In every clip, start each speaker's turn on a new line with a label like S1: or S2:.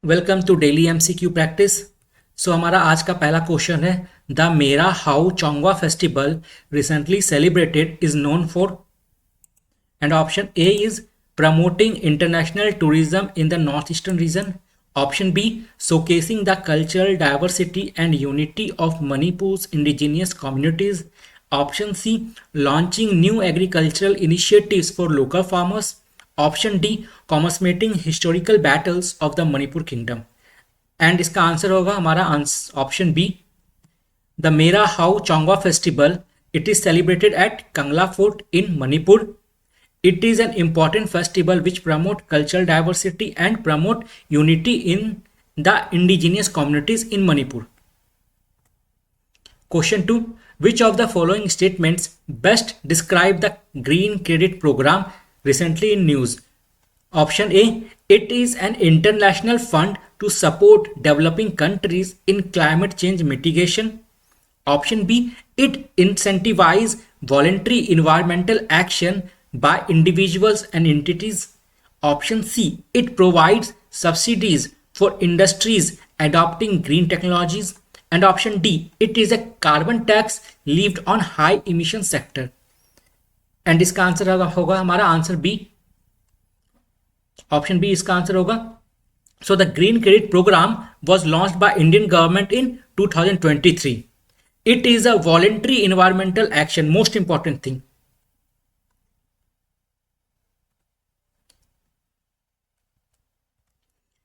S1: Welcome to daily MCQ practice. So हमारा आज का पहला क्वेश्चन है the Mera Hou Chongba festival recently celebrated is known for and option A is promoting international tourism in the north eastern region, option B showcasing the cultural diversity and unity of Manipur's indigenous communities, option C launching new agricultural initiatives for local farmers, option D commemorating historical battles of the Manipur kingdom। And इसका answer होगा हमारा option B the Mera Hou Chongba festival. It is celebrated at Kangla fort in Manipur. It is an important festival which promote cultural diversity and promote unity in the indigenous communities in Manipur. Question 2. Which of the following statements best describe the Green Credit Program recently in news? Option A. It is an international fund to support developing countries in climate change mitigation. Option B. It incentivizes voluntary environmental action by individuals and entities. Option C. It provides subsidies for industries adopting green technologies. And option D. It is a carbon tax levied on high emission sector. And इसका answer होगा हमारा answer B, option B इसका answer होगा। So the green credit program was launched by Indian government in 2023. It is a voluntary environmental action, most important thing.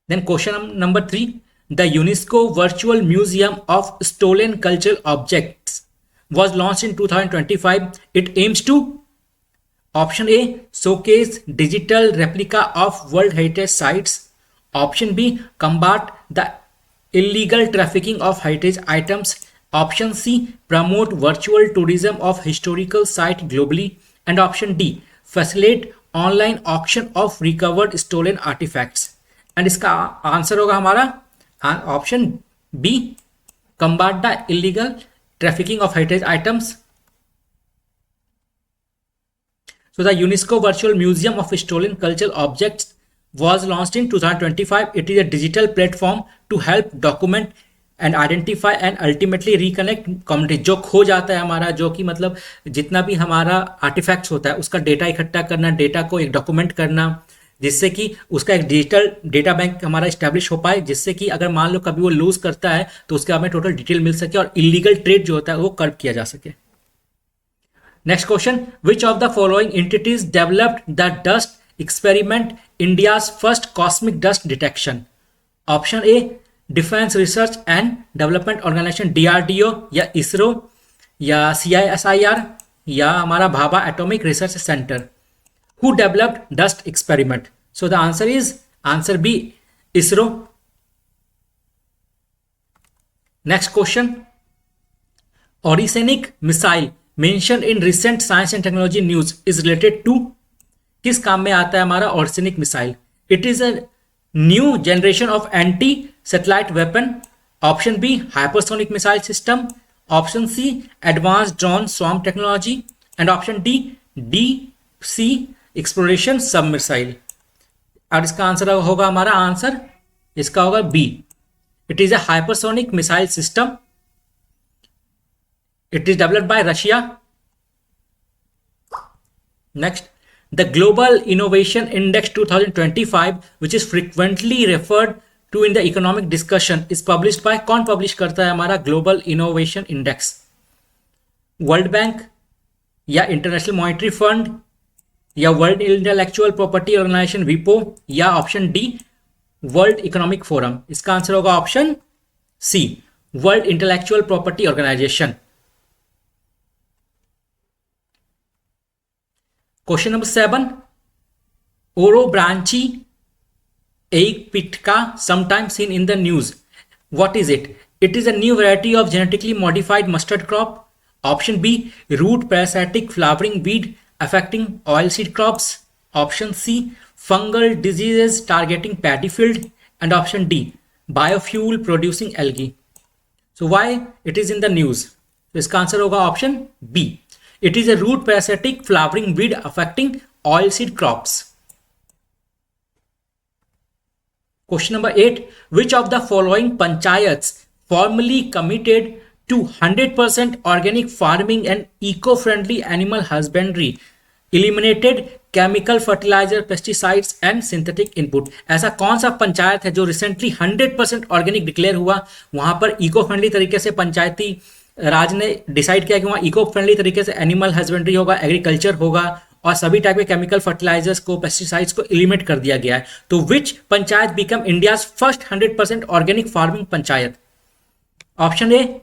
S1: Then question number 3. The UNESCO Virtual Museum of Stolen Cultural Objects was launched in 2025. It aims to, option A, showcase digital replica of World Heritage Sites. Option B, combat the illegal trafficking of heritage items. Option C, promote virtual tourism of historical sites globally. And option D, facilitate online auction of recovered stolen artifacts. And इसका answer होगा हमारा option B, combat the illegal trafficking of heritage items. So the UNESCO virtual museum of stolen cultural objects was launched in 2025. It is a digital platform to help document and identify and ultimately reconnect community। जो खो जाता है हमारा, जो कि मतलब जितना भी हमारा आर्टिफैक्ट्स होता है उसका डेटा इकट्ठा करना, डेटा को एक डॉक्यूमेंट करना, जिससे कि उसका एक डिजिटल डेटा बैंक हमारा इस्टेब्लिश हो पाए, जिससे कि अगर मान लो कभी वो लूज करता है तो उसके हमें टोटल डिटेल मिल सके और इलीगल ट्रेड जो होता है वो कर्ब किया जा सके। Next question, which of the following entities developed the dust experiment, India's first cosmic dust detection? Option A, defence research and development organisation DRDO या इसरो या सीआईएसआईआर या हमारा Bhabha atomic research centre. Who developed dust experiment? So the answer is answer B, ISRO. Next question, Oricenic missile mentioned in recent science and technology news is related to, किस काम में आता है हमारा Oricenic missile? It is a new generation of anti satellite weapon. Option B, hypersonic missile system. Option C, advanced drone swarm technology. And option D, DC exploration sub missile. और इसका answer होगा हमारा आंसर इसका होगा B, it is a hypersonic missile system. It is developed by Russia. Next, the global innovation index 2025 which is frequently referred to in the economic discussion is published by, कौन publish करता है हमारा global innovation index? World bank या international monetary fund या world intellectual property organisation विपो या option D world economic forum? इसका answer होगा option C, world intellectual property organisation. Question number 7, ओरोब्रांची एइक्पिटका sometimes seen in the news. What is it? It is a new variety of genetically modified mustard crop. Option B, root parasitic flowering weed affecting oilseed crops. Option C, fungal diseases targeting paddy field. And option D, biofuel producing algae. So why it is in the news? So इसका answer होगा option B, it is a root parasitic flowering weed affecting oilseed crops. Question number 8. Which of the following panchayats formally committed to 100% organic farming and eco-friendly animal husbandry, eliminated chemical fertilizer, pesticides and synthetic input? ऐसा कौन सा पंचायत है जो recently 100% organic declare हुआ, वहां पर eco friendly तरीके से पंचायती राज ने डिसाइड किया कि वहां इको फ्रेंडली तरीके से एनिमल हस्बेंड्री होगा, एग्रीकल्चर होगा और सभी टाइप के केमिकल फर्टिलाइजर्स को, पेस्टिसाइड्स को एलिमिनेट कर दिया गया है. तो which panchayat become India's first 100% organic farming panchayat? Option A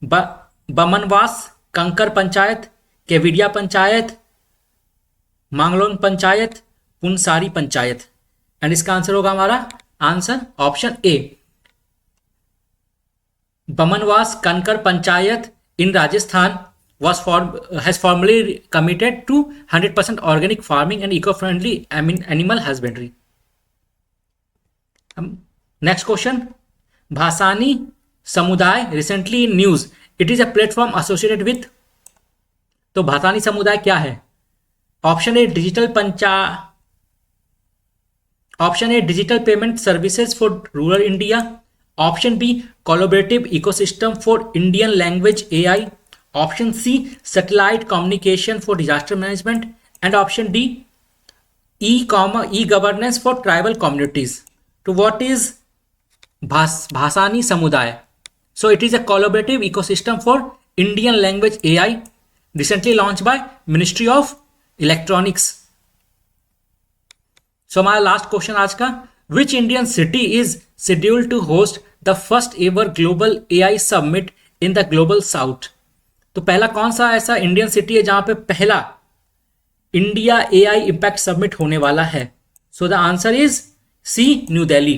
S1: Bamanwas Kankar panchayat, Kevadia panchayat, Mawlynnong panchayat, Punsari panchayat. And इसका आंसर होगा हमारा answer option A, Bamanwas Kankar panchayat in Rajasthan has formally committed to 100% organic farming and eco-friendly animal husbandry. Next question. Bhasani Samuday recently in news. It is a platform associated with. तो भासानी समुदाय क्या है? Option A digital payment services for rural India. Option B collaborative ecosystem for Indian language AI. Option C satellite communication for disaster management. And option D E governance for tribal communities. तो what is Bhashini Samudaya? So it is a collaborative ecosystem for Indian language AI recently launched by Ministry of Electronics. So हमारा last question आज का, which Indian city is scheduled to host the first ever global AI summit in the global south? तो पहला कौन सा ऐसा Indian city है जहां पे पहला इंडिया AI इम्पैक्ट समिट होने वाला है? So the answer is C, new Delhi.